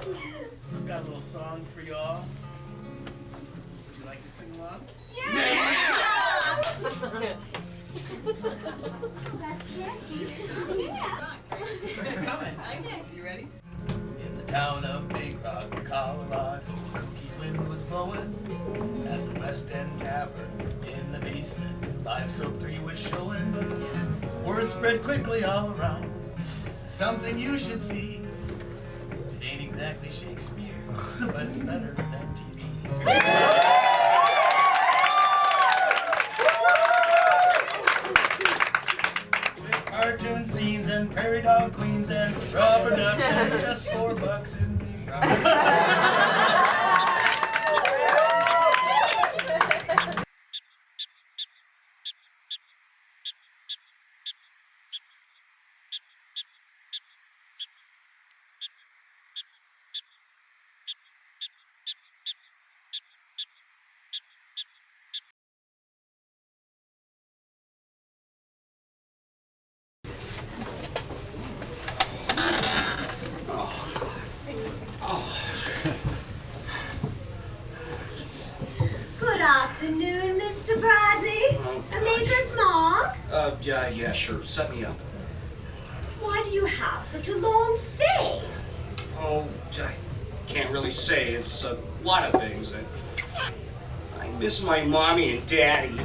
I've got a little song for y'all. Would you like to sing along? Yeah! That's catchy. Yeah. It's coming. Okay. You ready? In the town of Big Rock, Colorado, Wind was blowing at the West End Tavern in the basement. Live Soap 3 was showing. Word spread quickly all around. Something you should see. It ain't exactly Shakespeare, but it's better than TV. Cartoon scenes and prairie dog queens and rubber ducks, and it's just $4 in Big Rock. Good afternoon, Mr. Bradley. Amazing Mark. Yeah, sure. Set me up. Why do you have such a long face? Oh, I can't really say. It's a lot of things. I miss my mommy and daddy.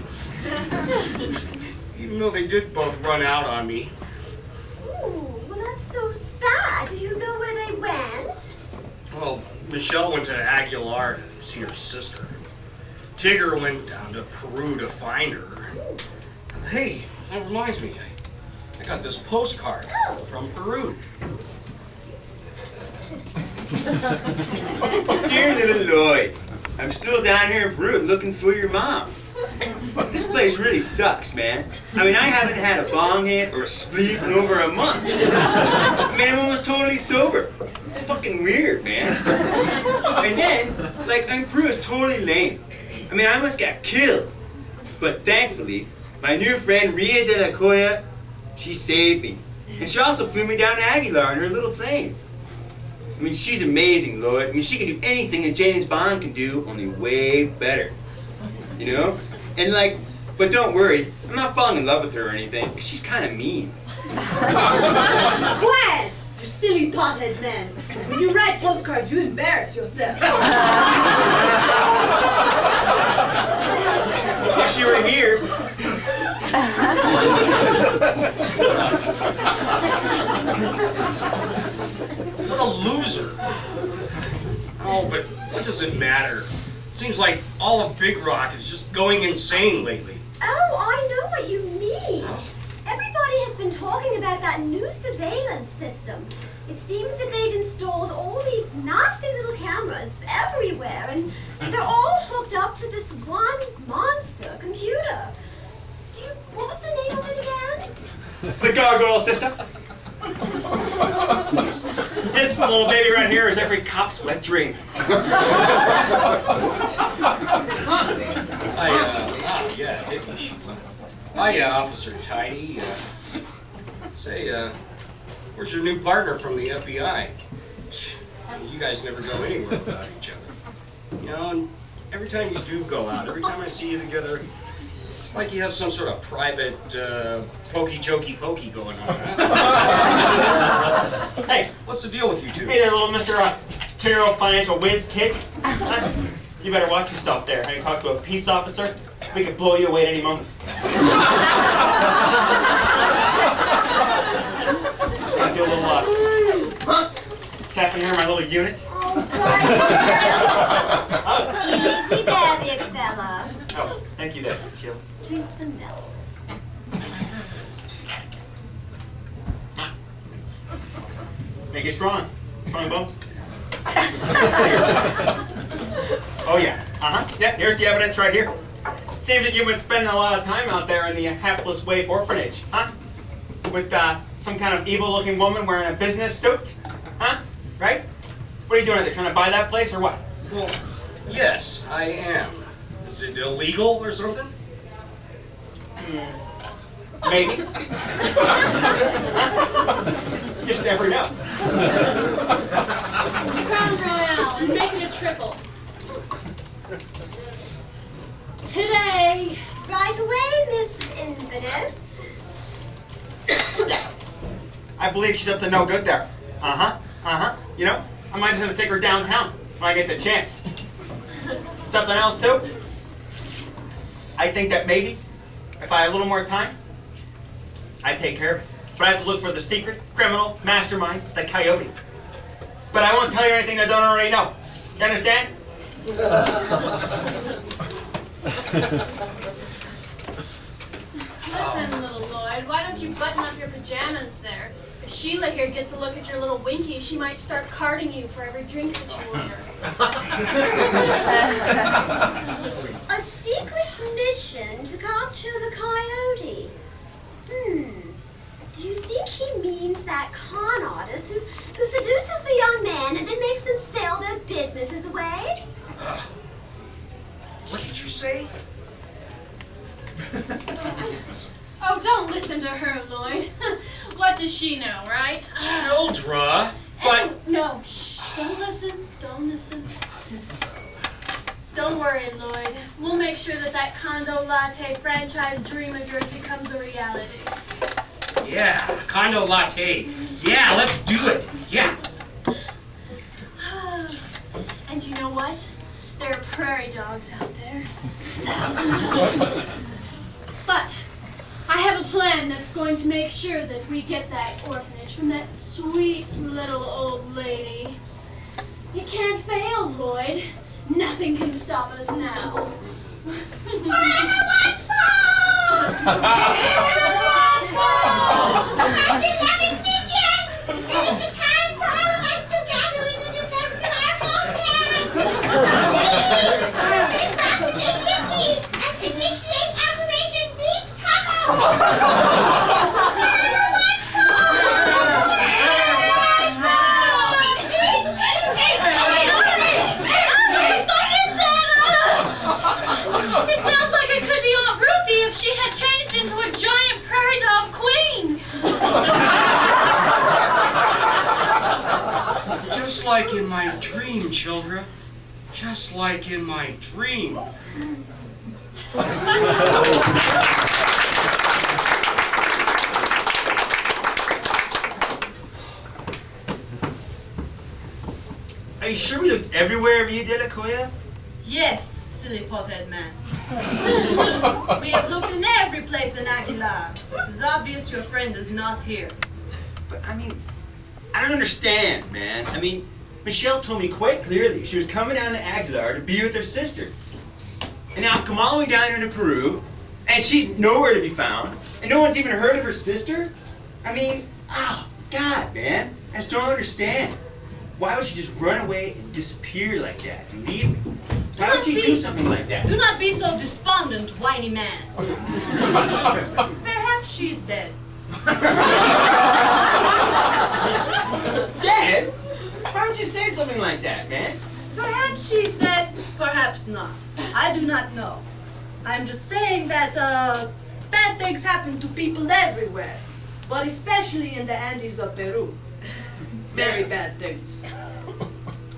Even though they did both run out on me. Ooh, well that's so sad. Do you know where they went? Well, Michelle went to Aguilar to see her sister. Tigger went down to Peru to find her. Hey, that reminds me. I got this postcard from Peru. Dear little Lloyd, I'm still down here in Peru looking for your mom. This place really sucks, man. I mean, I haven't had a bong hit or a spleef in over a month. Man, I'm almost totally sober. It's fucking weird, man. And then, like, I'm Peru is totally lame. I mean, I almost got killed. But thankfully, my new friend Ria de la Coya, she saved me. And she also flew me down to Aguilar in her little plane. I mean, she's amazing, Lloyd. I mean, she can do anything that James Bond can do, only way better. You know? And like, but don't worry, I'm not falling in love with her or anything, because she's kind of mean. Quiet! You silly pothead man. When you write postcards, you embarrass yourself. If she were here. What a loser. Oh, but what does it matter? Seems like all of Big Rock is just going insane lately. Oh, I know what you mean. Everybody has been talking about that new surveillance system. It seems that they've installed all these nasty little cameras everywhere, and they're all hooked up to this one monster computer. What was the name of it again? The gargoyle system. This little baby right here is every cop's wet dream. Hi, Officer Tidy. Where's your new partner from the FBI? You guys never go anywhere without each other. You know, and every time you do go out, every time I see you together, it's like you have some sort of private pokey going on. Hey, what's the deal with you two? Hey there, little Mr. Terror Financial Whiz Kid. You better watch yourself there. How you talk to a peace officer? We could blow you away at any moment. Just gonna do a little tapping here in my little unit. Oh, easy there, big fella. Oh, thank you there, Sheila. Drink some milk. Make it strong. Strong bones. Oh yeah. Yeah, here's the evidence right here. Seems that you've been spending a lot of time out there in the hapless waif orphanage, huh? With some kind of evil-looking woman wearing a business suit, huh? Right? What are you doing out there? Trying to buy that place or what? Well, yes, I am. Is it illegal or something? Maybe. Just never know. Crown and make it a triple. Today. Right away, Miss Inverness. I believe she's up to no good there. You know, I might just have to take her downtown when I get the chance. Something else too? I think that maybe, if I had a little more time, I'd take care of it. But I have to look for the secret criminal mastermind, the coyote. But I won't tell you anything I don't already know. You understand? Listen, little Lloyd, why don't you button up your pajamas there? If Sheila here gets a look at your little winky, she might start carding you for every drink that you order. A secret mission to capture the coyote. Do you think he means that con artist who seduces the young man and then makes them sell their businesses away? What did you say? Oh, don't listen to her, Lloyd. What does she know, right? Childra, but... No, shh, don't listen, don't listen. Don't worry, Lloyd. We'll make sure that condo latte franchise dream of yours becomes a reality. Yeah, condo latte. Yeah, let's do it. Yeah. And you know what? There are prairie dogs out there. Thousands of them. But I have a plan that's going to make sure that we get that orphanage from that sweet little old lady. You can't fail, Lloyd. Nothing can stop us now. Forever watchful! My beloved minions! It is the time for all of us to gather in the defense of our homeland! Big Rock immediately and initiate Operation Deep Tunnel! It sounds like it could be Aunt Ruthie if she had changed into a giant prairie dog queen. Just like in my dream, children. Just like in my dream. Are you sure we looked everywhere you did it, Koya? Yes, silly pothead man. We have looked in every place in Aguilar. It is obvious your friend is not here. But I mean, I don't understand, man. I mean, Michelle told me quite clearly she was coming down to Aguilar to be with her sister. And now I've come all the way down here to Peru, and she's nowhere to be found, and no one's even heard of her sister? I mean, oh, God, man. I just don't understand. Why would she just run away and disappear like that and leave me? Why would she do something like that? Do not be so despondent, whiny man. Perhaps she's dead. Dead? Why would you say something like that, man? Perhaps she's dead, perhaps not. I do not know. I'm just saying that bad things happen to people everywhere, but especially in the Andes of Peru. Very bad things.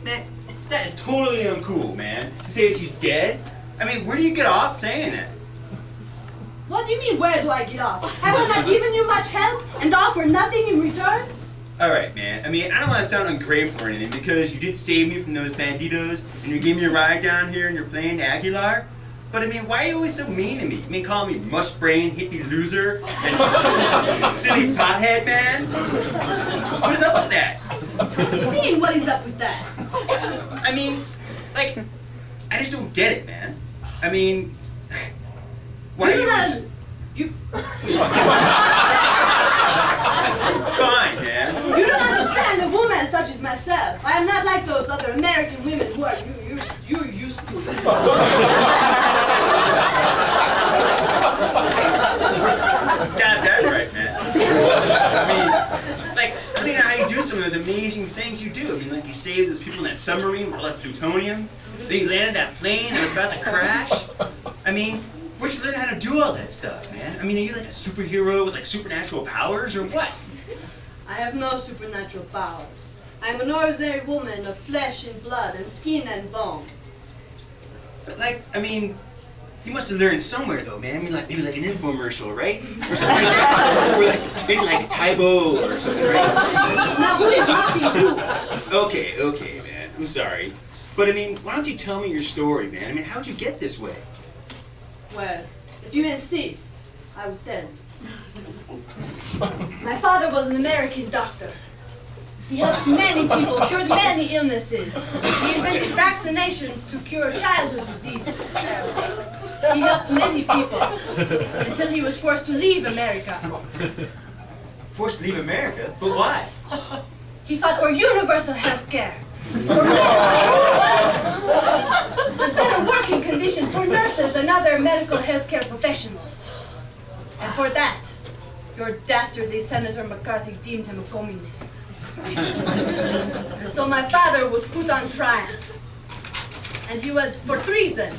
Man, that is totally uncool, man. To say she's dead? I mean, where do you get off saying that? What do you mean, where do I get off? Have I not given you much help and offer nothing in return? Alright, man. I mean, I don't want to sound ungrateful or anything because you did save me from those banditos and you gave me a ride down here in your plane to Aguilar. But I mean, why are you always so mean to me? I mean, call me mush-brain, hippie loser, and silly pothead man? What is up with that? What do you mean, what is up with that? I mean, like, I just don't get it, man. I mean, why are you always... Fine, man. You don't understand a woman such as myself. I am not like those other American women who are you're used to. Got that right, man. I mean, how you do some of those amazing things you do. I mean, like you saved those people in that submarine with like plutonium. Then you landed that plane that was about to crash. I mean, where'd you learn how to do all that stuff, man? I mean, are you like a superhero with like supernatural powers or what? I have no supernatural powers. I'm an ordinary woman of flesh and blood and skin and bone. But like, I mean, you must have learned somewhere though, man. I mean, like maybe like an infomercial, right? Or something like that. Or like maybe like Tybo or something, right? Now please not be rude. Okay, man. I'm sorry. But I mean, why don't you tell me your story, man? I mean, how'd you get this way? Well, if you insist, I will tell you. My father was an American doctor. He helped many people, cured many illnesses. He invented vaccinations to cure childhood diseases. He helped many people until he was forced to leave America. Forced to leave America? But why? He fought for universal health care, for better wages, and better working conditions for nurses and other medical health care professionals. And for that, your dastardly Senator McCarthy deemed him a communist. And so my father was put on trial. And he was for treason.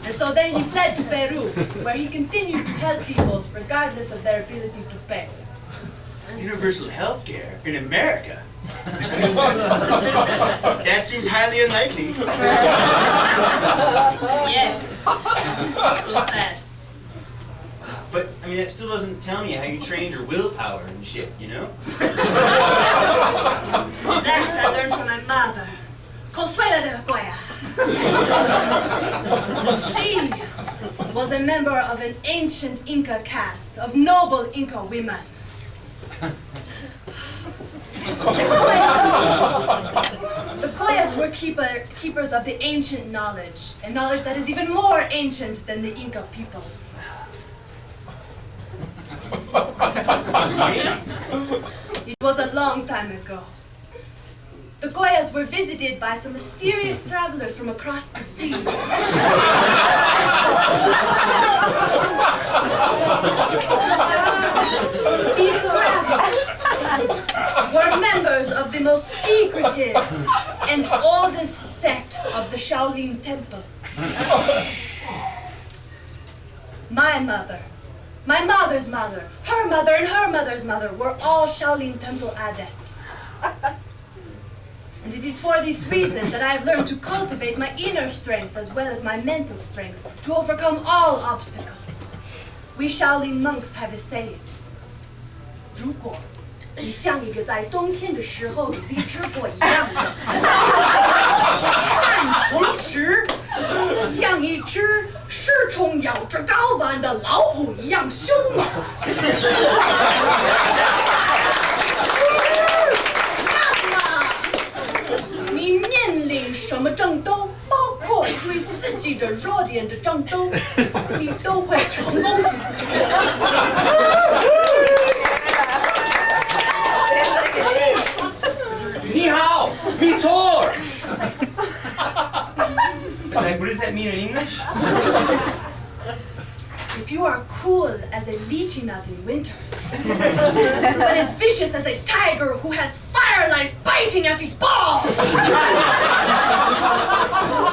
And so then he fled to Peru, where he continued to help people regardless of their ability to pay. Universal health care in America? That seems highly unlikely. Yes. So sad. But, I mean, that still doesn't tell me how you trained your willpower and shit, you know? That I learned from my mother, Clodfelter de la Cuella. She was a member of an ancient Inca caste of noble Inca women. The Collas were keepers of the ancient knowledge, a knowledge that is even more ancient than the Inca people. It was a long time ago. The Goyas were visited by some mysterious travelers from across the sea. These travelers were members of the most secretive and oldest sect of the Shaolin Temple. My mother, my mother's mother, her mother, and her mother's mother were all Shaolin Temple adepts. And it is for this reason that I have learned to cultivate my inner strength as well as my mental strength to overcome all obstacles. We Shaolin monks have a saying. 如果你像一个在冬天的时候有荔枝果一样的，但同时像一只失宠咬着睾丸的老虎一样凶猛。你面临什么争斗，包括对自己的弱点的争斗，你都会成功。Ni hao! Vitor! Like, what does that mean in English? If you are cool as a lychee nut in winter, but as vicious as a tiger who has firelights biting at his balls,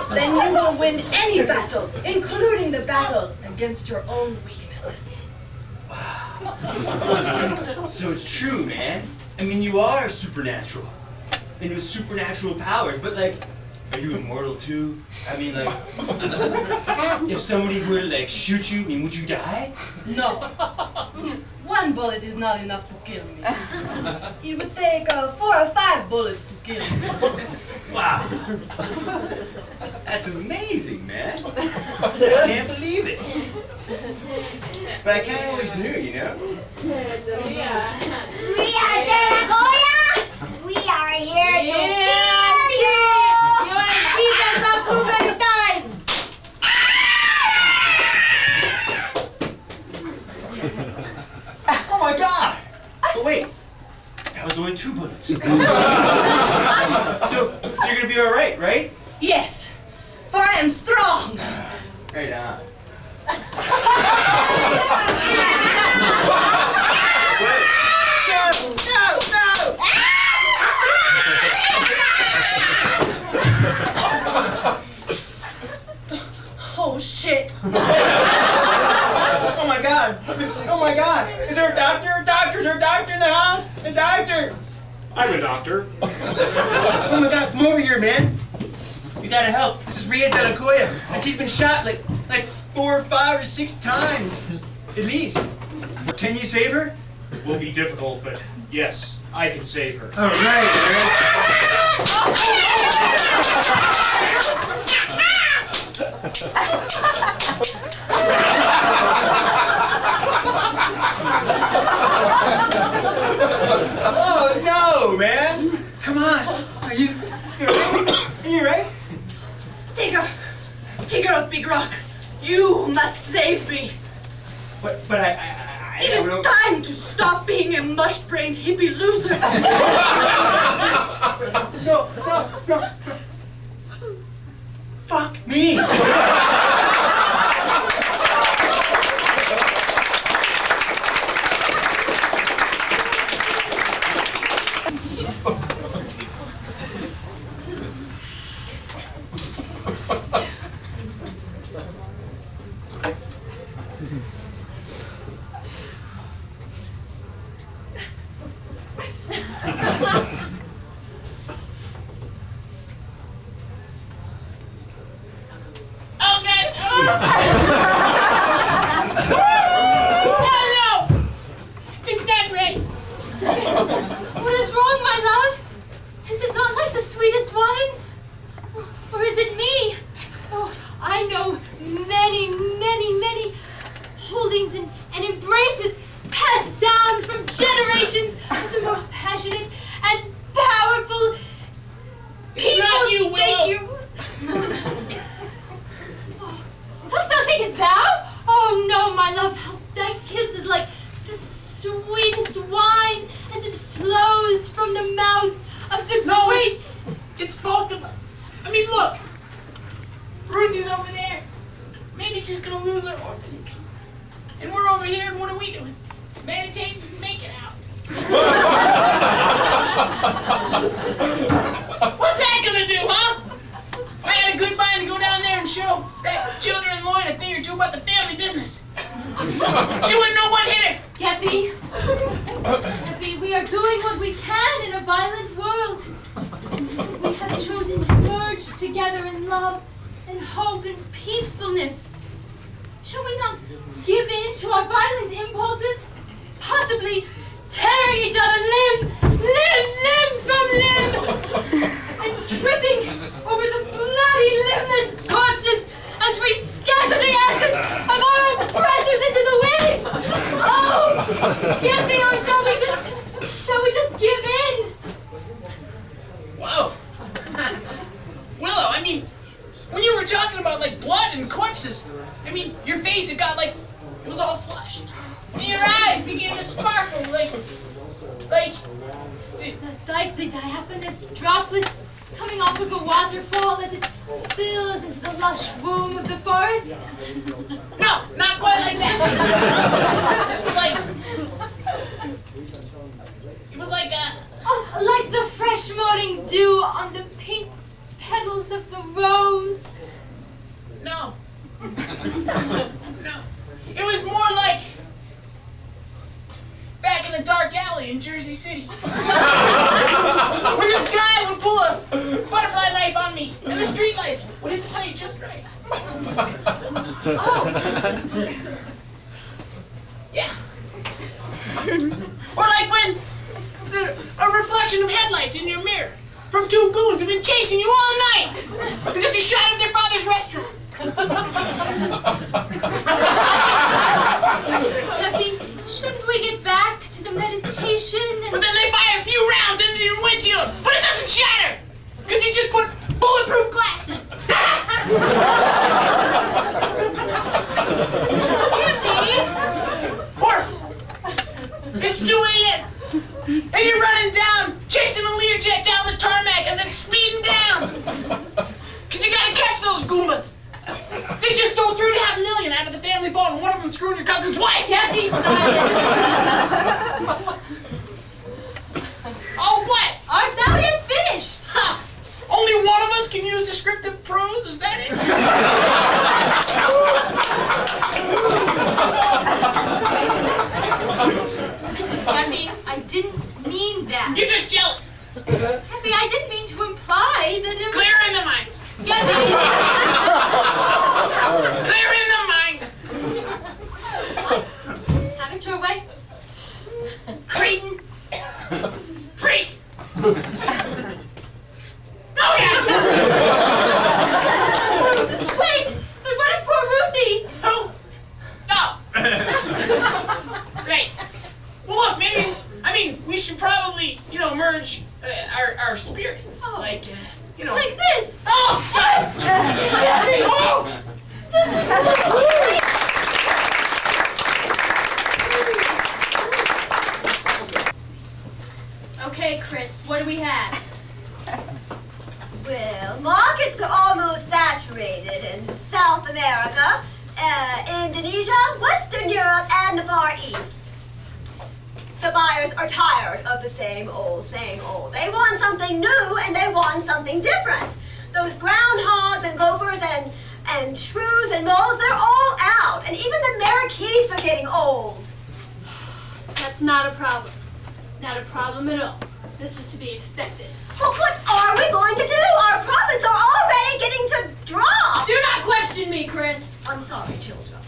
then you will win any battle, including the battle against your own weaknesses. So it's true, man. I mean, you are supernatural. And with supernatural powers, but like, are you immortal too? I mean, like, if somebody were to like shoot you, I mean, would you die? No. One bullet is not enough to kill me. It would take 4 or 5 bullets to kill me. Wow. That's amazing, man. I can't believe it. But I kind of always knew, you know? We are De La Goya! We are here to kill you! You ain't beat us up too many times! Oh my God! But wait, that was only 2 bullets. So you're gonna be all right, right? Yes, for I am strong. Right on. Wait. No! Oh shit. Oh my God! Oh my God! Is there a doctor? Is there a doctor in the house? A doctor! I'm a doctor. Oh my God, come over here, man. You gotta help. This is Reid, and she's been shot like 4 or 5 or 6 times, at least. Can you save her? It will be difficult, but yes, I can save her. All right, Oh no, man! Come on. Are you right? Are you right? Tigger of Big Rock, you must save me. But I It is time to stop being a mush-brained hippie loser. No. Fuck me. What is wrong, my love? Is it not like the sweetest wine? Or is it me? Oh, I know many holdings and embraces passed down from generations of the most passionate and powerful people. Not you, Will. Thank you. Oh, dost thou think it thou? Oh no, my love, how thy kiss is like the sweetest wine as it flows from the mouth of the great. It's both of us. I mean, look. Ruthie's over there. Maybe she's gonna lose her orphanage. And we're over here, and what are we doing? Meditating and making out. What's that gonna do, huh? I had a good mind to go down there and show that children Lloyd a thing or two about the family business. She wouldn't know what hit her. Kathy, we are doing what we can in a violent world. We have chosen to merge together in love and hope and peacefulness. Shall we not give in to our violent impulses? Possibly tearing each other limb from limb, and tripping over the bloody, limbless corpses as we scatter the ashes of our oppressors into the winds. Oh, Kathy, or shall we just give in? Whoa. Willow, I mean, when you were talking about, like, blood and corpses, I mean, your face, it got, like, it was all flushed. And your eyes began to sparkle, like the diaphanous droplets coming off of a waterfall as it spills into the lush womb of the forest. No, not quite like that. It was like Oh, like the fresh morning dew on the pink petals of the rose. No. No. It was more like back in the dark alley in Jersey City. When this guy would pull a butterfly knife on me and the streetlights would hit the plate just right. Oh. Yeah. Or like when there's a reflection of headlights in your mirror from 2 goons who've been chasing you all night because you shot up their father's restaurant. Kathy, shouldn't we get back to the meditation and... But then they fire a few rounds into your windshield, but it doesn't shatter because you just put bulletproof glass in. Kathy! Or it's 2 a.m. and you're running down, chasing a Learjet down the tarmac as it's speeding down. Because you gotta catch those Goombas. They just stole $3.5 million out of the family vault, and one of them screwed your cousin's wife. Kathy, silence! Oh, what? Art thou yet finished? Huh. Only one of us can use descriptive prose, is that it? Kathy, I didn't mean that. You're just jealous. Happy, I didn't mean to imply that it was... Clear in the mind. Yeah, Clear in the mind. have it your way. Cretin. Freak. Oh yeah. Wait, but what if poor Ruthie? Who? Oh. Great. Well, look, maybe. I mean, we should probably, merge our spirits. Oh. Like, Like this. Oh. Okay, Chris, what do we have? Well, markets are almost saturated in South America, Indonesia, Western Europe, and the Far East. The buyers are tired of the same old, same old. They want something new and they want something different. Those groundhogs and gophers and shrews and moles, they're all out. And even the parakeets are getting old. That's not a problem. Not a problem at all. This was to be expected. But what are we going to do? Our profits are already getting to drop. Do not question me, Chris. I'm sorry, children.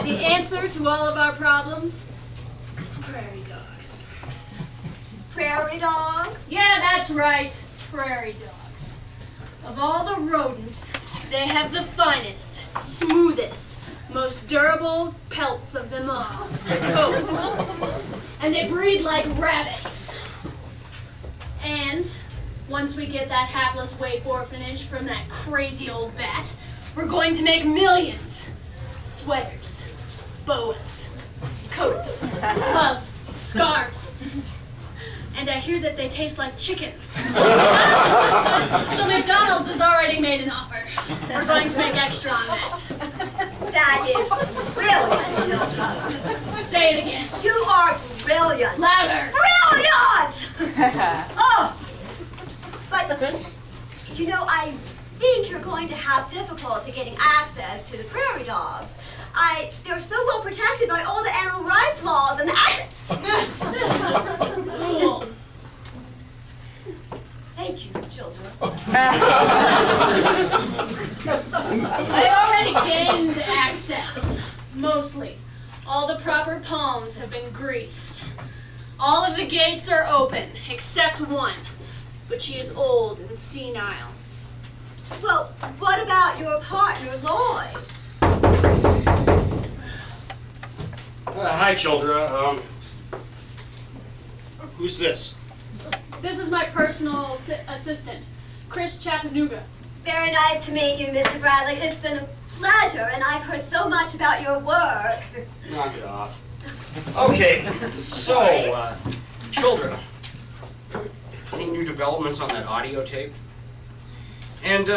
The answer to all of our problems is prairie dogs. Prairie dogs? Yeah, that's right. Prairie dogs. Of all the rodents, they have the finest, smoothest, most durable pelts of them all. Coats. And they breed like rabbits. And once we get that hapless waif orphanage from that crazy old bat, we're going to make millions. Sweaters, boas, coats, gloves, scarves. And I hear that they taste like chicken. So McDonald's has already made an offer. We're going to make extra on that. That is brilliant, children. Say it again. You are brilliant. Louder. Brilliant! Oh! But, I think you're going to have difficulty getting access to the prairie dogs. They're so well protected by all the animal rights laws and the... Fool. Thank you, children. I already gained access. Mostly. All the proper palms have been greased. All of the gates are open, except one. But she is old and senile. Well, what about your partner, Lloyd? Hi, children. Who's this? This is my personal assistant, Chris Chattanooga. Very nice to meet you, Mr. Bradley. It's been a pleasure, and I've heard so much about your work. Knock it off. Okay, so, children, any new developments on that audio tape? And,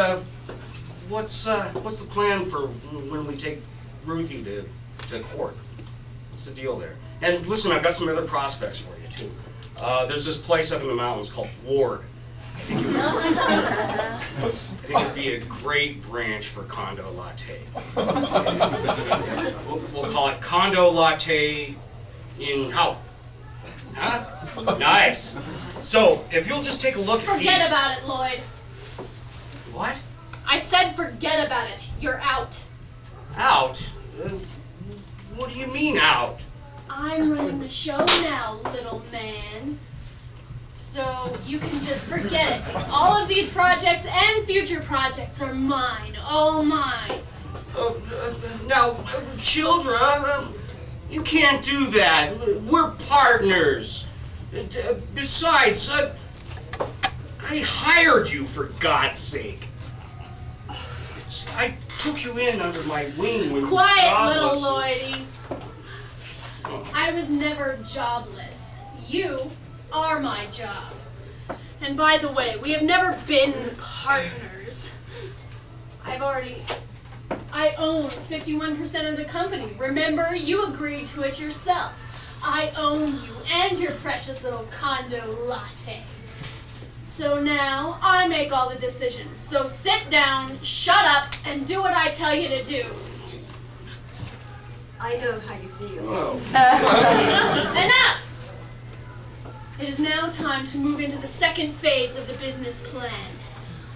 what's the plan for when we take Ruthie to court? What's the deal there? And listen, I've got some other prospects for you, too. There's this place up in the mountains called Ward. I think it'd be a great branch for Condo Latte. We'll call it Condo Latte in how? Huh? Nice. So, if you'll just take a look at these... Forget about it, Lloyd. What? I said forget about it. You're out. Out? What do you mean out? I'm running the show now, little man. So you can just forget it. All of these projects and future projects are mine. All mine. Now, children, you can't do that. We're partners. Besides, I hired you, for God's sake. I took you in under my wing when Quiet, jobless. little Lloydie. I was never jobless. You are my job. And by the way, we have never been partners. I own 51% of the company. Remember, you agreed to it yourself. I own you and your precious little condo latte. So now, I make all the decisions. So sit down, shut up, and do what I tell you to do. I know how you feel. Oh. Enough! It is now time to move into the second phase of the business plan.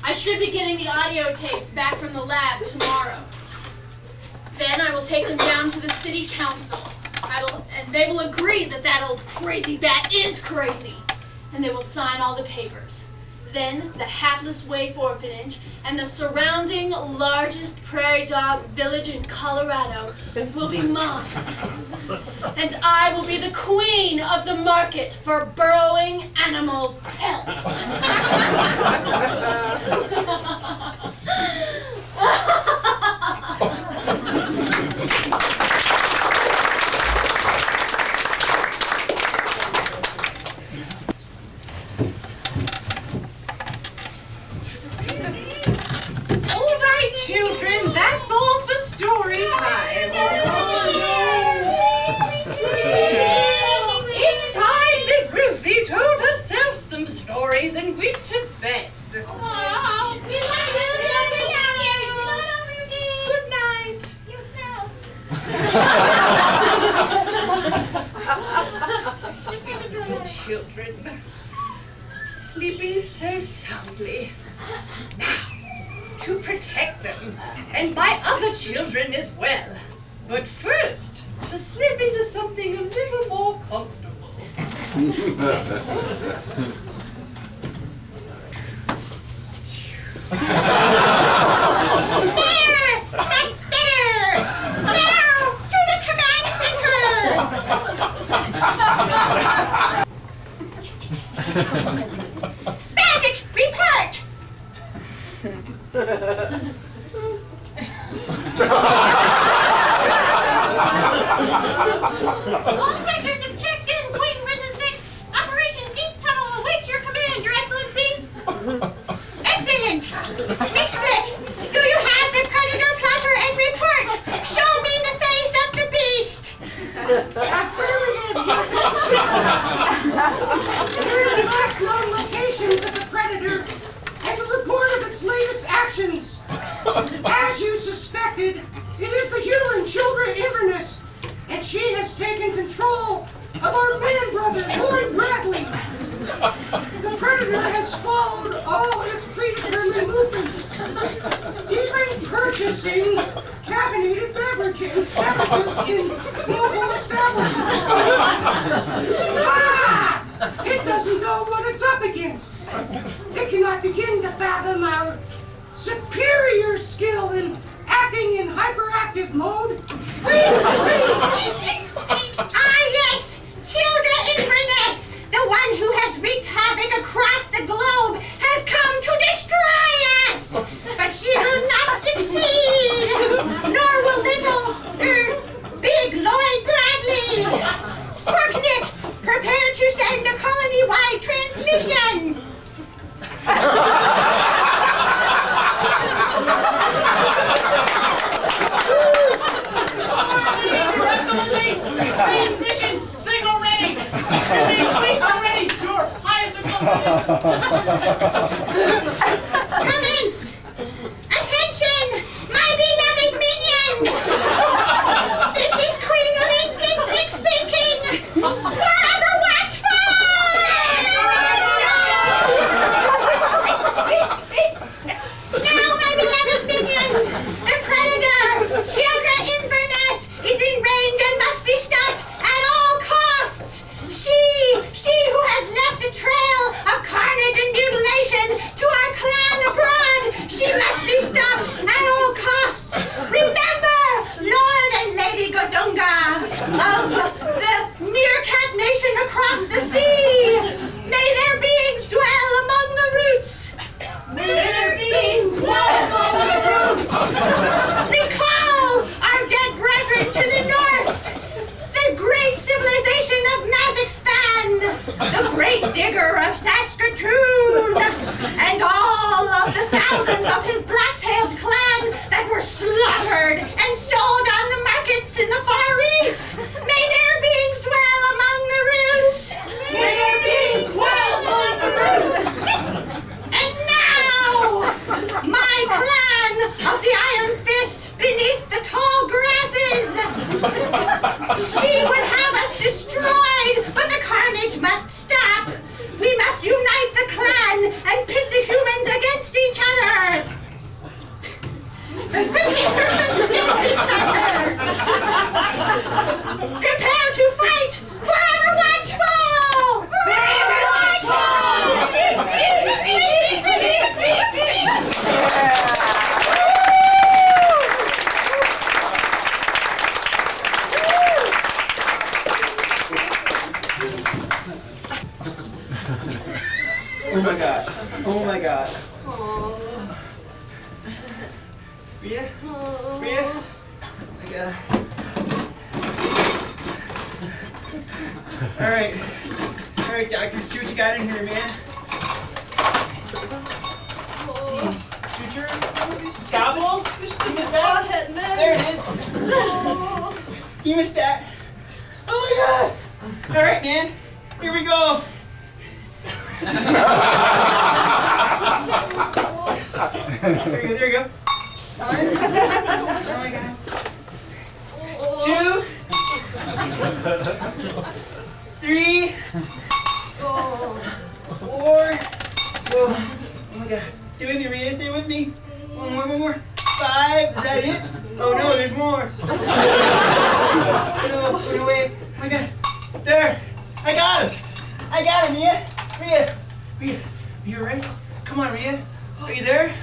I should be getting the audio tapes back from the lab tomorrow. Then I will take them down to the city council. And they will agree that that old crazy bat is crazy. And they will sign all the papers. Then the Hapless Waif Orphanage and the surrounding largest prairie dog village in Colorado will be mine. And I will be the queen of the market for burrowing animal pelts. Children, that's all for story time. It's time that Ruthie told herself some stories and went to bed. Good night. Sweet little children, sleeping so soundly. Now, to protect them, and my other children as well. But first, to slip into something a little more comfortable. There! That's better! Now, to the command center! Spastic, report! All sectors have checked in. Queen resistant. Operation Deep Tunnel awaits your command, Your Excellency. Excellent! Mixed Blick, do you have the predator plotter and report? Show me the face of the beast! Affirmative! Here are the last known locations of the predator and the report of its latest actions. As you suspected, it is the human Children Inverness, and she has taken control of our man brother, Lloyd Bradley. The predator has followed all its predetermined movements, even purchasing caffeinated beverages in local establishments. Ah! It doesn't know what it's up against. It cannot begin to fathom our superior skill in acting in hyperactive mode. Ah, yes! Children Inverness, the one who has wreaked havoc across the globe, has come to destroy us! But she will not succeed! Nor will little, big Lloyd Bradley! Spurknik, prepare to send a colony-wide transmission! Transmission, signal ready! Fleet already! Your highest Commence! Attention, my beloved minions! This is Queen Reid speaking! Forever watchful! Now, my beloved minions, the predator, Children Inverness, is in range and must be stopped at all costs! She who has left a trail of carnage and mutilation to our clan abroad, she must be stopped at all costs! Remember, Lord and Lady Godunga of the Meerkat Nation across the sea! May their beings dwell among the roots! May their beings dwell among the roots! Recall our dead brethren to the north! The great civilization of Mazakspan! The great digger of Saskatoon! And all of the thousands of his black-tailed clan that were slaughtered and sold on the markets in the Far East! May their beings dwell among the roots! May their beings dwell among the roots! And now, my clan of the Iron Fist beneath the tall grasses! She would have us destroyed, but the carnage must stop! Oh. Rhea? Oh. Rhea? I got. All right, doctor. See what you got in here, man. See, suture, scalpel. You missed that. Head, man. There it is. You missed that. Oh my God! All right, man. Here we go. There you go. One. Oh my God. 2. 3. 4. Whoa. Oh my God. Stay with me, Rhea. Stay with me. One more. 5. Is that it? Oh no, there's more. No, wait. Oh my God. There. I got him, Rhea. Rhea, you alright? Come on, Rhea. Are you there?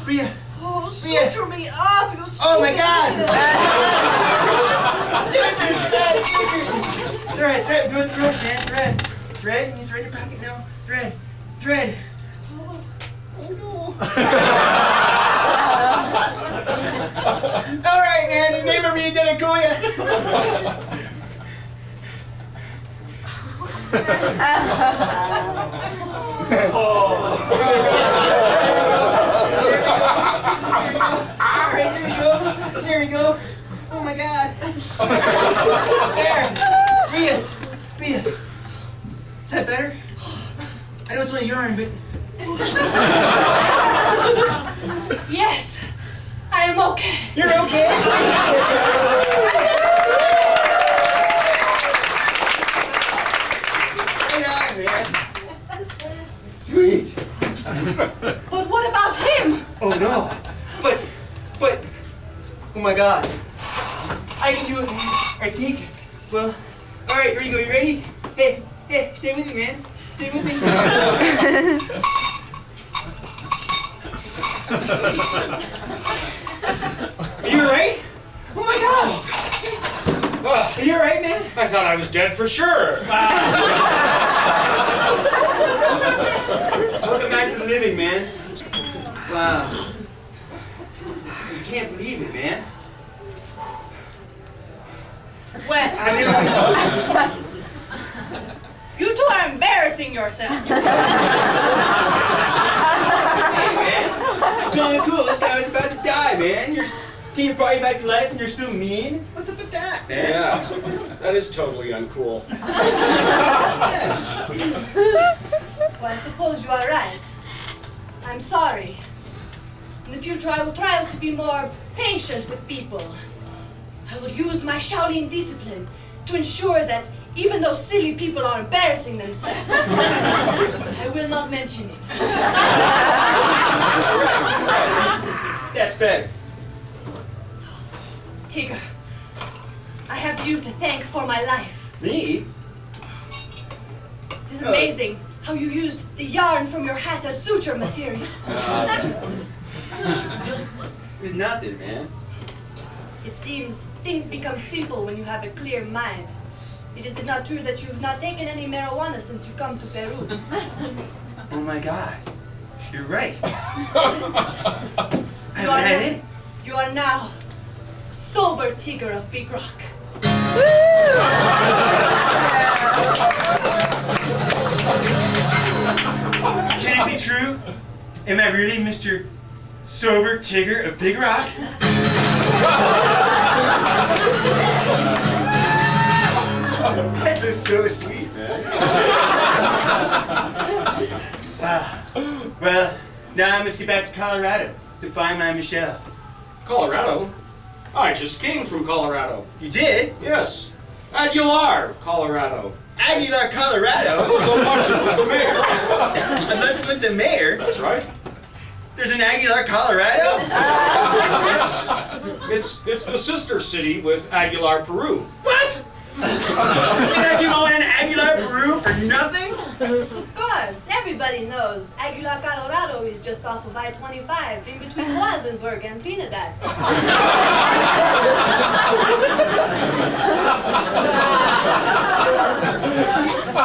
Rhea. Oh, Rhea. suture me up, you Oh my God! Thread. Good thread, man. Thread. You thread your pocket now. Thread. Oh no. All right, man. In the name of Reid, Delacoya. All right, there we go. Oh my God. There. Rhea. Is that better? I know it's only yarn, but. Yes, I am okay. You're okay? Right on, man. Sweet. But what about him? Oh no. But, oh my God. I can do it, man. I think. Well, all right, here you go. You ready? Hey, stay with me, man. Stay with me. Are you all right? Oh my God. Are you all right, man? I thought I was dead for sure. Welcome back to the living, man. Wow. You can't believe it, man. Well, I never. you two are embarrassing yourselves. Hey, man. It's only cool. This guy was about to die, man. You're taking your body back to life and you're still mean? What's up with that, man? Yeah, that is totally uncool. Well, I suppose you are right. I'm sorry. In the future, I will try to be more patient with people. I will use my Shaolin discipline to ensure that even though silly people are embarrassing themselves, I will not mention it. That's better. Tigger, I have you to thank for my life. Me? It is amazing how you used the yarn from your hat as suture material. It was nothing, man. It seems things become simple when you have a clear mind. It is not true that you've not taken any marijuana since you come to Peru. Oh my God. You're right. I haven't had any. You are now sober Tigger of Big Rock. Can it be true? Am I really Mr. Sober Tigger of Big Rock? That's just so sweet, man. Wow. Well, now I must get back to Colorado to find my Michelle. Colorado? I just came from Colorado. You did? Yes. Aguilar, Colorado. Aguilar, Colorado? So much with the mayor. I lunch with the mayor. That's right. There's an Aguilar, Colorado? Yes. It's the sister city with Aguilar, Peru. What? You mean I came all in Aguilar, Peru for nothing? Yes, of course. course. Everybody knows Aguilar, Colorado is just off of I-25 in between Rosenberg and Trinidad.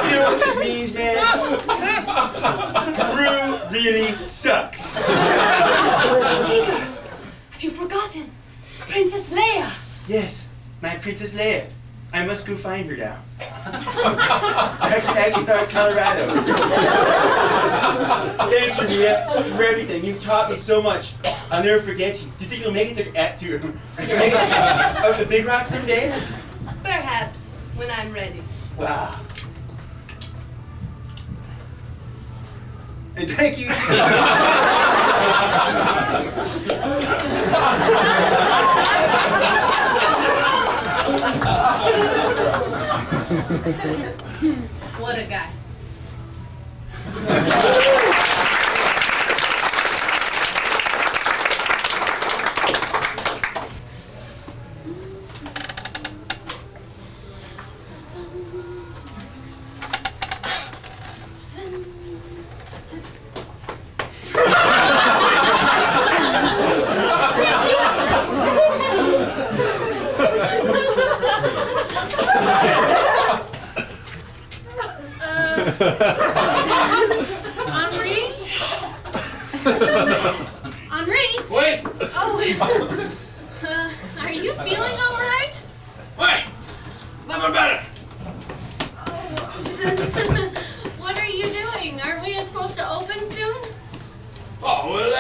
You know what this means, man? Peru really sucks. Tinker, have you forgotten? Princess Leia. Yes, my Princess Leia. I must go find her now. Aguilar, Colorado. Thank you, Mia, for everything. You've taught me so much. I'll never forget you. Do you think you'll make it to the Big Rock someday? Perhaps, when I'm ready. Wow. And thank you. What a guy. Henri? Henri? Wait! Oh, are you feeling all right? Wait! Never better! What are you doing? Aren't we supposed to open soon? Oh, well,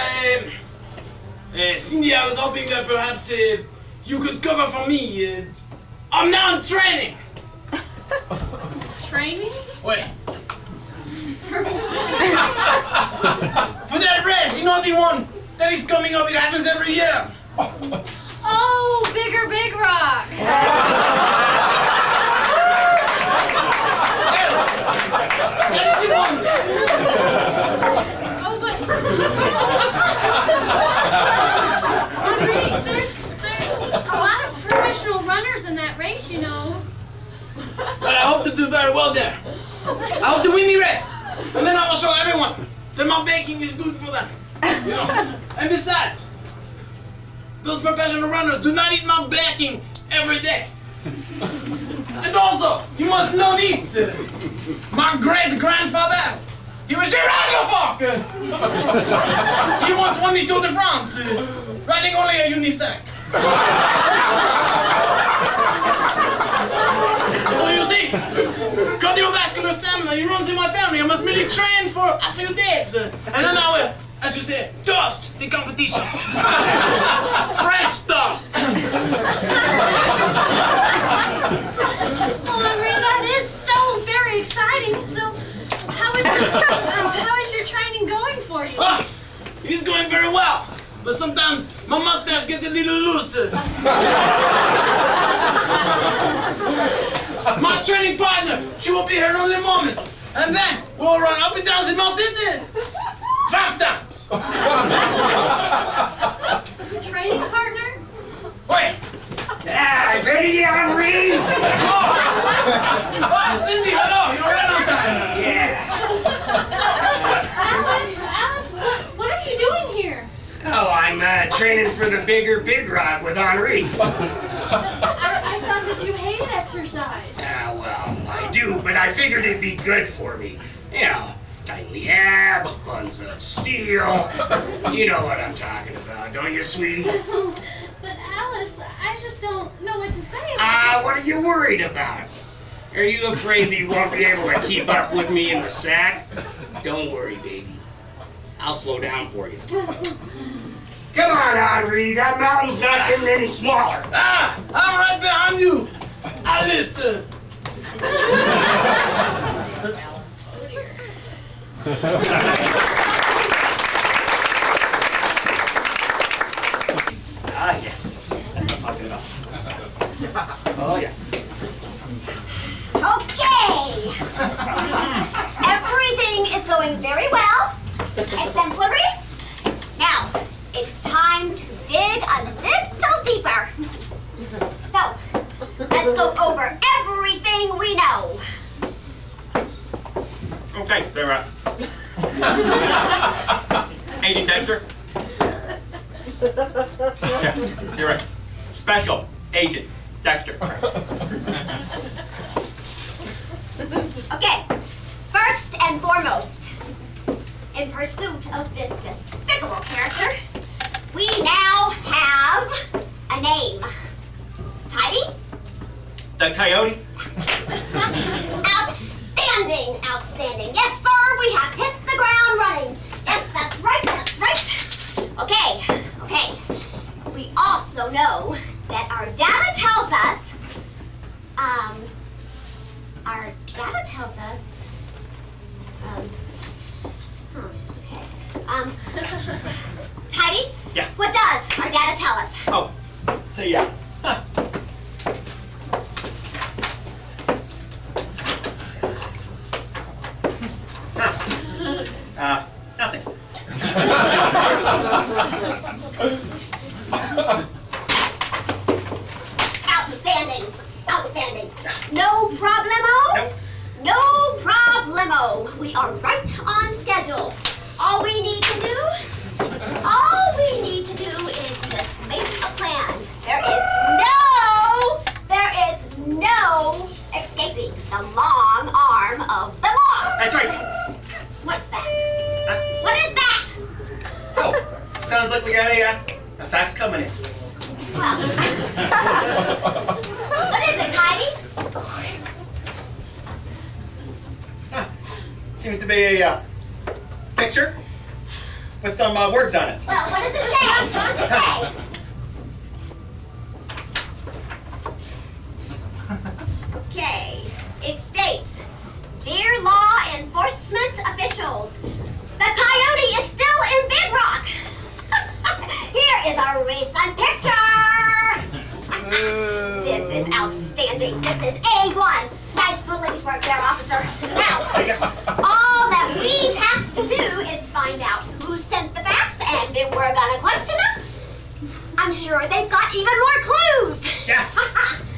Cindy, I was hoping that perhaps you could cover for me. I'm now in training! Training? Wait. For that race, you know the one that is coming up, it happens every year. Oh, Bigger Big Rock! That is the one! Oh, but... Henri, there's a lot of professional runners in that race, you know. But I hope to do very well there. I hope to win the race. And then I will show everyone that my baking is good for them. You know? And besides, those professional runners do not eat my baking every day. And also, you must know this. My great-grandfather, he was Gerard Lefort. He once won the Tour de France, riding only a unisac. So you see, cardiovascular stamina, he runs in my family. I must merely train for a few days. And then I will, as you say, toast the competition. French toast. Well, Henri, that is so very exciting. So, how is your training going for you? Ah, he's going very well. But sometimes my mustache gets a little loose. My training partner, she will be here in only moments. And then we'll run up and down the mountain 5 times. Training partner? Wait. Ah, ready, Henri? Oh, Cindy, hello. You're right on time. Alice, what are you doing here? Oh, I'm training for the Bigger Big Rock with Henri. I thought that you hated exercise. Ah, well, I do, but I figured it'd be good for me. You know, tightly abs, buns of steel. You know what I'm talking about, don't you, sweetie? But Alice, I just don't know what to say about What are you worried about? Are you afraid that you won't be able to keep up with me in the sack? Don't worry, baby. I'll slow down for you. Come on, Henri. That mountain's not getting any smaller. Ah, I'm right behind you. Alice. Ah, yeah. Oh, yeah. Okay. Everything is going very well. Exemplary. Now, it's time to dig a little deeper. So, let's go over everything we know. Okay, they're up. Agent Dexter? Yeah, you're right. Special Agent Dexter. Okay, first and foremost, in pursuit of this despicable character, we now have a name. Tidy? The Coyote? Outstanding, outstanding. Yes, sir, we have hit the ground running. Yes, that's right, that's right. Okay, okay. We also know that our data tells us, Tidy? Yeah. What does our data tell us? Oh, so yeah. Huh. Nothing. Outstanding, outstanding. No problemo? Nope. No problemo. We are right on schedule. All we need to do is just make a plan. There is no escaping the long arm of the law. That's right. What's that? Huh? What is that? Oh, sounds like we got a fax coming in. Well, what is it, Tidy? Seems to be a picture with some words on it. Well, what does it say? What does it say? Okay, it states, Dear law enforcement officials, the coyote is still in Big Rock. Here is our recent picture. This is outstanding. This is A1. Nice police work there, officer. Now, all that we have to do is find out who sent the fax, and then we're gonna question them. I'm sure they've got even more clues. Yeah.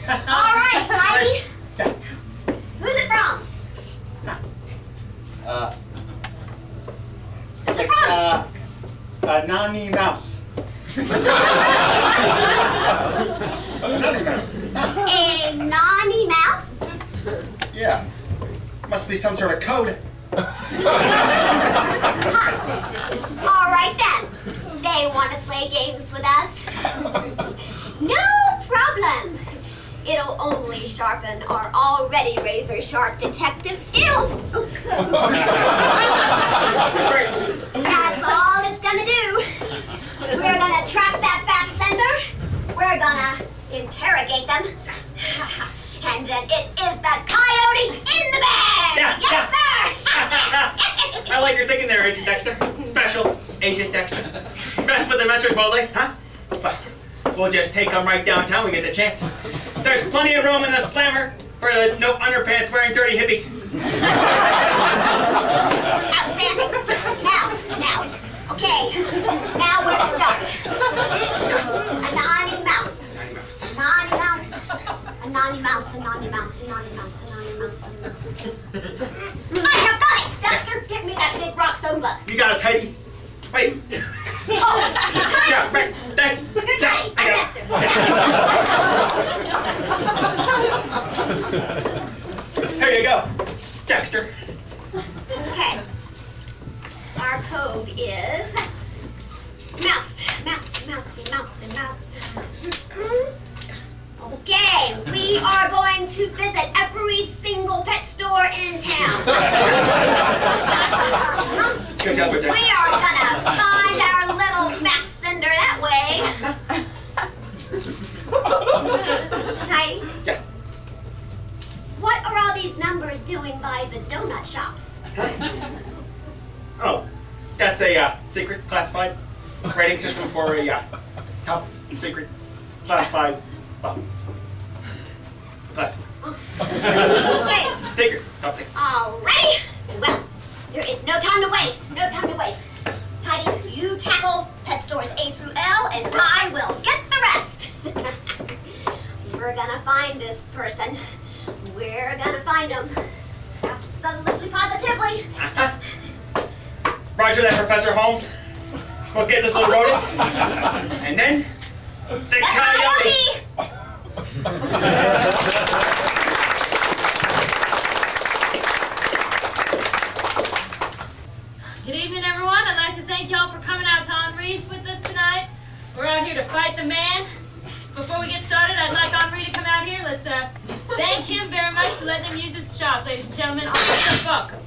All right, Heidi. Who's it from? Who's it from? Nani Mouse. Nani Mouse. A Nani Mouse? Yeah. Must be some sort of code. All right then. They want to play games with us? No problem. It'll only sharpen our already razor-sharp detective skills. That's all it's gonna do. We're gonna track that fax sender. We're gonna interrogate them. And then it is the coyote in the bag! Yeah, Yes, sir! I like your thinking there, Agent Dexter. Special Agent Dexter. Mess with the messers, Bowley, huh? But we'll just take them right downtown when we get the chance. There's plenty of room in the slammer for the no underpants wearing dirty hippies. Outstanding. Now. Okay. Now where to start? A naughty mouse. A naughty mouse. A naughty mouse. A naughty mouse. A naughty mouse. A naughty mouse. I have got it. Dexter, give me that big rock phone book. You got it, Tidy? Wait. Oh, Yeah, right. That's. you're Tidy. I'm Dexter. Here you go, Dexter. Okay. Our code is mouse. Okay, we are going to visit every single pet store in town. Good job with We that. are gonna find our little fax sender that way. Tidy? Yeah. What are all these numbers doing by the donut shops? Oh, that's a secret classified rating system for a top secret classified. Classified. Okay. Secret. Top secret. Alrighty. Well, there is no time to waste. No time to waste. Tidy, you tackle pet stores A through L, and I will get the rest. We're gonna find this person. We're gonna find him. Absolutely positively. Roger that, Professor Holmes. We'll get this little rodent. And then, the coyote. Good evening, everyone. I'd like to thank y'all for coming out to Henri's with us tonight. We're out here to fight the man. Before we get started, I'd like Henri to come out here. Let's thank him very much for letting him use his shop. Ladies and gentlemen, Henri, welcome.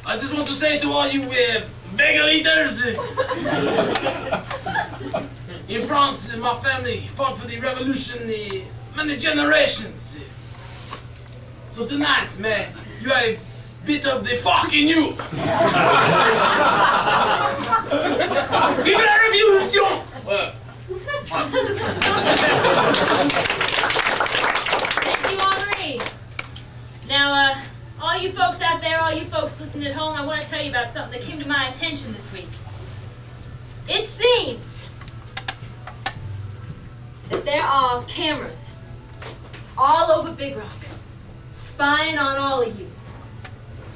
I just want to say to all you bagel eaters, in France, my family fought for the revolution many generations. So tonight, man, you have a bit of the fuck in you. Vive la révolution! Thank you, Henri. Now, all you folks out there, all you folks listening at home, I want to tell you about something that came to my attention this week. It seems that there are cameras all over Big Rock, spying on all of you.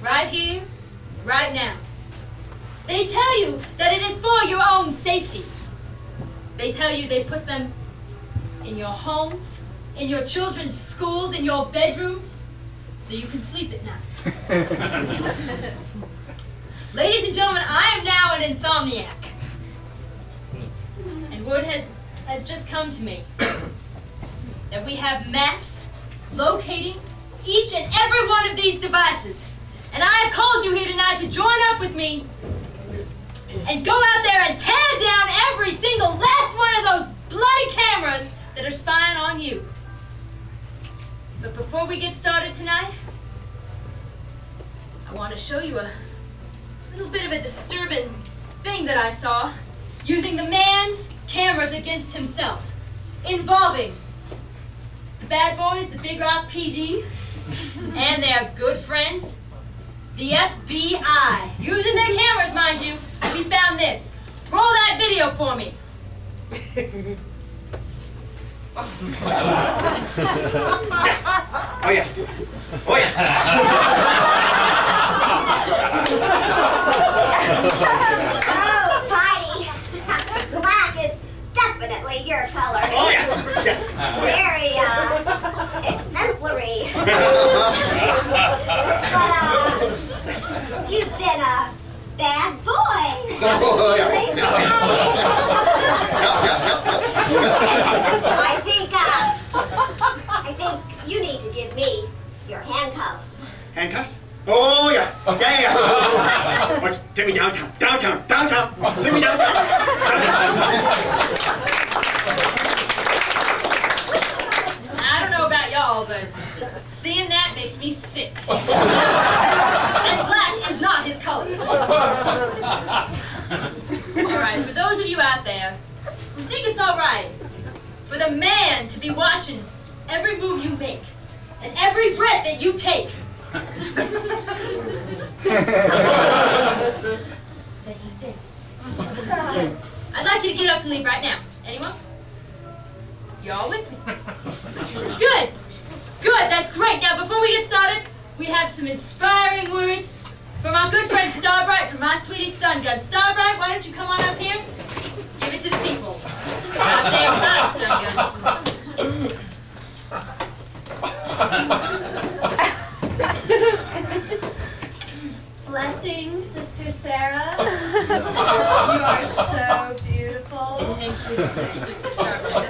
Right here, right now. They tell you that it is for your own safety. They tell you they put them in your homes, in your children's schools, in your bedrooms, so you can sleep at night. Ladies and gentlemen, I am now an insomniac. And word has just come to me that we have maps locating each and every one of these devices. And I have called you here tonight to join up with me and go out there and tear down every single last one of those bloody cameras that are spying on you. But before we get started tonight, I want to show you a little bit of a disturbing thing that I saw using the man's cameras against himself, involving the bad boys, the Big Rock PD, and their good friends, the FBI. Using their cameras, mind you, we found this. Roll that video for me. Oh yeah. Oh yeah. Oh, tidy. Black is definitely your color. Oh yeah. Very, exemplary. But, you've been a bad boy. Oh, yeah. Lately. I think you need to give me your handcuffs. Handcuffs? Oh yeah. Yeah, yeah. Watch, take me downtown. Downtown. Downtown. Take me downtown. I don't know about y'all, but seeing that makes me sick. And black is not his color. Alright, for those of you out there who think it's alright for the man to be watching every move you make and every breath that you take, that you stay. I'd like you to get up and leave right now. Anyone? You all with me? Good. Good, that's great. Now, before we get started, we have some inspiring words from our good friend Starbright from My Sweetie Stun Gun. Starbright, why don't you come on up here? Give it to the people. About damn time, Stun Gun. Blessings, Sister Sarah. You are so beautiful. Thank you, Sister Starbright.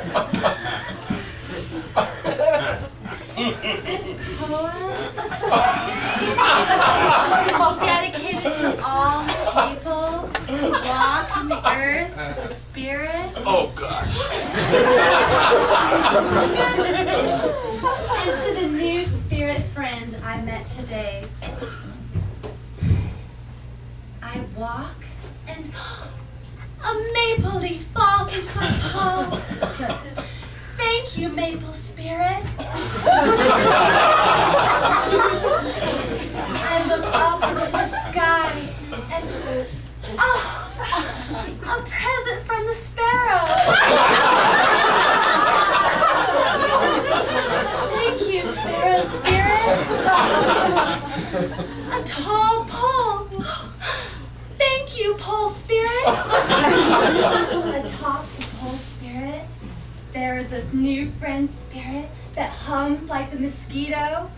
This poem is dedicated to all people who walk on the earth, the spirit. Oh, God. And to the new spirit friend I met today. I walk and a maple leaf falls into my palm. Thank you, maple spirit. I look up into the sky and a present from the sparrow. Thank you, sparrow spirit. A tall pole. Thank you, pole spirit. Atop the pole spirit, there is a new friend spirit that hums like the mosquito,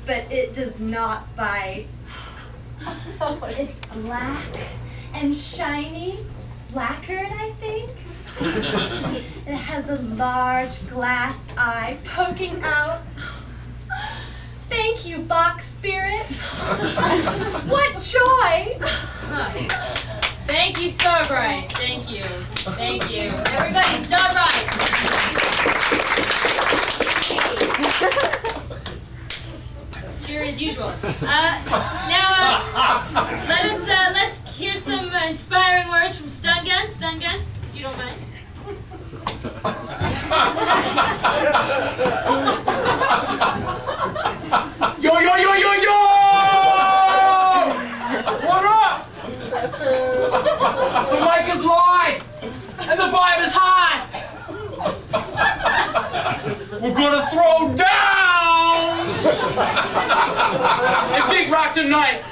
but it does not bite. It's black and shiny, lacquered, I think. It has a large glass eye poking out. Thank you, box spirit. What joy! Thank you, Starbright. Thank you. Thank you. Everybody, Starbright. Obscure as usual. Let's hear some inspiring words from Stun Gun. Stun Gun, if you don't mind. Yo, yo, yo, yo, yo! What up? The mic is live, and the vibe is high. We're gonna throw down in Big Rock tonight.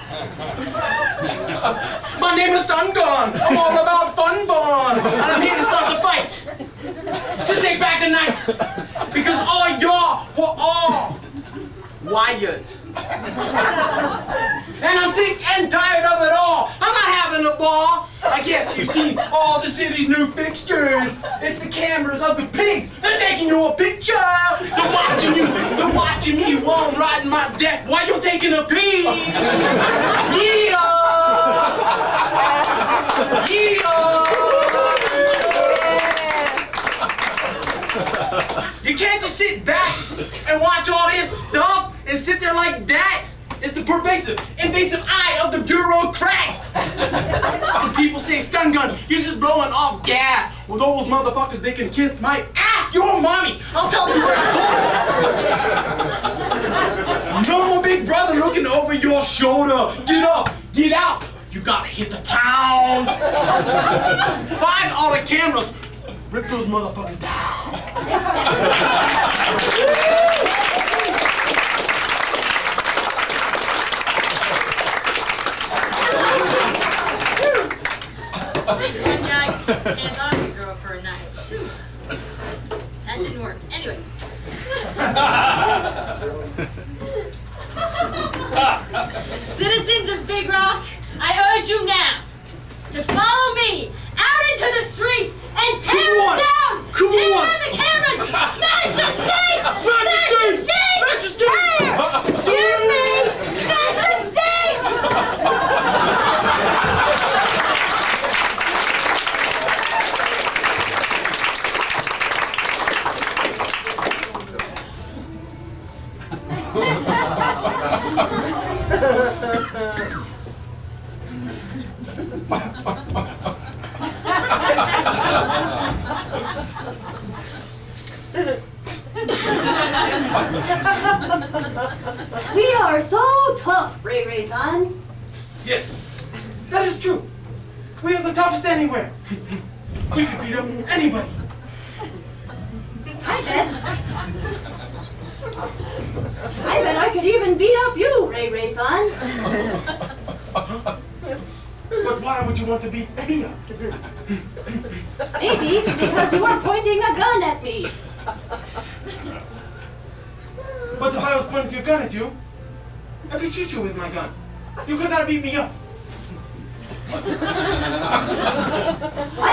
My name is Stun Gun. I'm all about fun bun, and I'm here to start the fight. To take back the night, because all y'all were all wired. And I'm sick and tired of it all. I'm not having a ball. I guess you've seen all the city's new fixtures. It's the cameras of the pigs. They're taking your picture. They're watching you. They're watching me while I'm riding my deck while you're taking a pee. Yeah. Yeah. You can't just sit back and watch all this stuff and sit there like that. It's the pervasive, invasive eye of the bureaucrat. Some people say, Stun Gun, you're just blowing off gas. Well, those motherfuckers, they can kiss my ass. Your mommy. I'll tell you what I told her. No more big brother looking over your shoulder. Get up, get out. You gotta hit the town. Find all the cameras. Rip those motherfuckers down. One guy can't dog your girl for a night. Shoot. That didn't work. Anyway. Citizens of Big Rock, I urge you now to follow me out into the streets and tear it down! Tear down the cameras! Smash the stage! Smash the stage! Tear! Excuse me! Smash the stage! We are so tough, Ray-Ray-san. Yes, that is true. We are the toughest anywhere. We could beat up anybody. I bet I could even beat up you, Ray-Ray-san. But why would you want to beat me up? Maybe because you are pointing a gun at me. But if I was pointing a gun at you, I could shoot you with my gun. You could not beat me up. I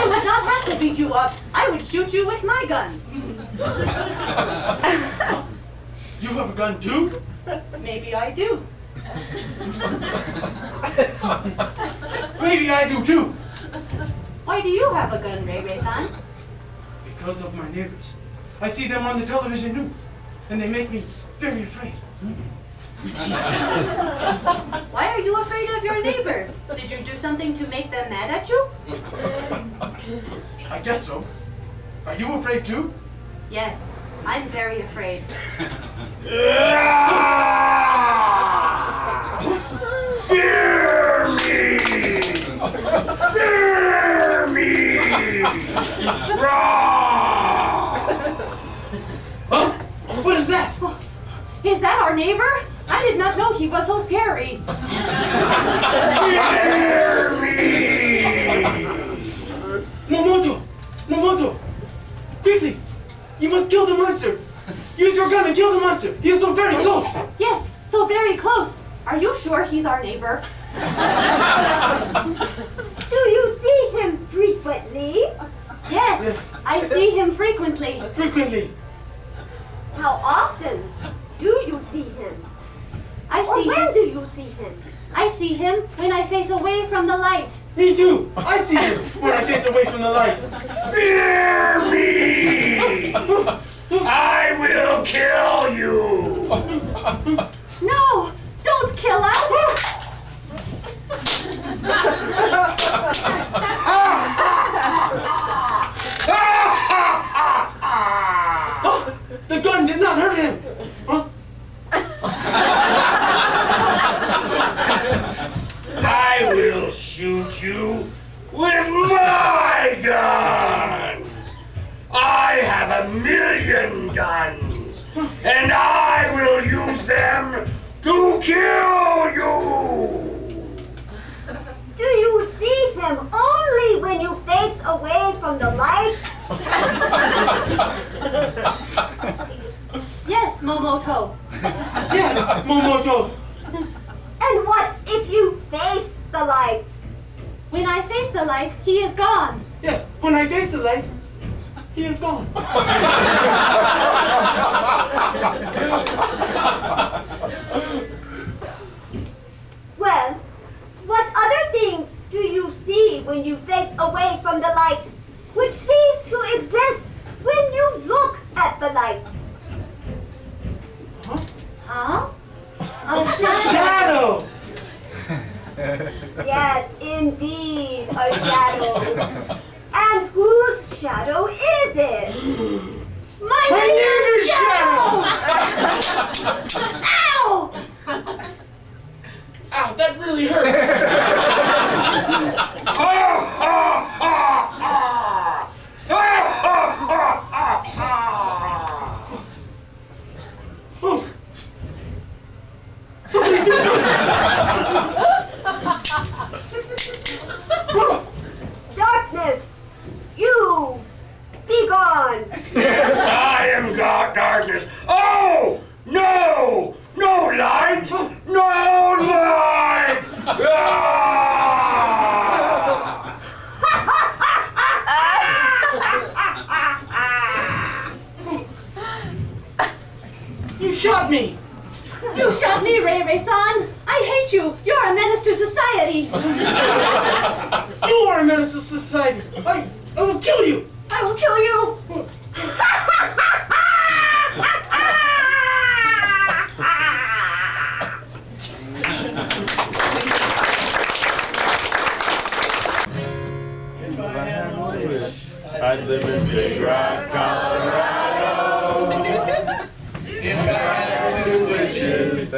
would not have to beat you up. I would shoot you with my gun. You have a gun too? Maybe I do. Maybe I do too. Why do you have a gun, Ray-Ray-san? Because of my neighbors. I see them on the television news, and they make me very afraid. Why are you afraid of your neighbors? Did you do something to make them mad at you? I guess so. Are you afraid too? Yes, I'm very afraid. Fear me! Fear me! Huh? What is that? Is that our neighbor? did not know he was so scary. Hear me! Momoto! Momoto! Quickly! You must kill the monster! Use your gun and kill the monster! He is so very close! Yes, so very close. Are you sure he's our neighbor? Do you see him frequently? Yes, I see him frequently. Frequently! How often do you see him? I Or see when him. do you see him? I see him when I face away from the light. Me too! I see him when I face away from the light! Fear me! I will kill you! No! Don't kill us! Oh, the gun did not hurt him! Huh? I will shoot you with my guns! I have 1,000,000 guns, and I will use them to kill you! Do you see him only when you face away from the light? Yes, Momoto. Yes, Momoto! And what if you face the light? When I face the light, he is gone. Yes, when I face the light, he is gone. Well, what other things do you see when you face away from the light, which cease to exist when you look at the light? Huh? A Shadow! Yes, indeed, a shadow. And whose shadow is it? My neighbor's shadow! Ow! Ow, that really hurt! Oh. Somebody do Darkness, you be gone. Yes, I am God Darkness. Oh! No! No light! No light! You shot me! You shot me, Ray-Ray-san! I hate you! You're a menace to society! You are a menace to society! I will kill you! I will kill you! If I had one wish, I'd live in Big Rock, Colorado. if I had two wishes,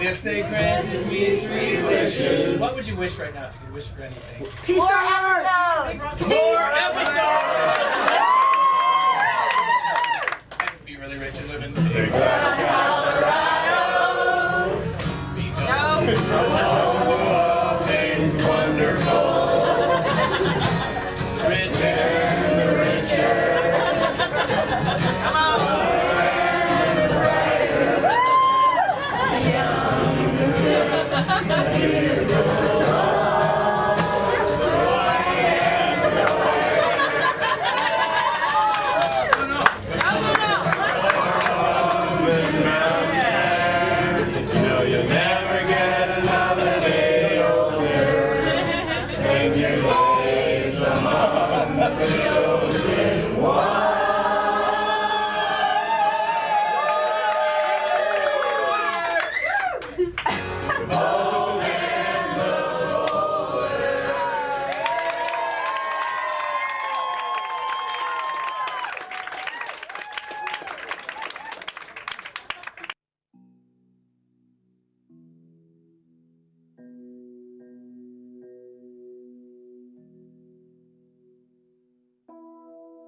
if they granted me 3 wishes, what would you wish right now if you could wish for anything? More episodes. More episodes! I would be really rich and live in Big Rock.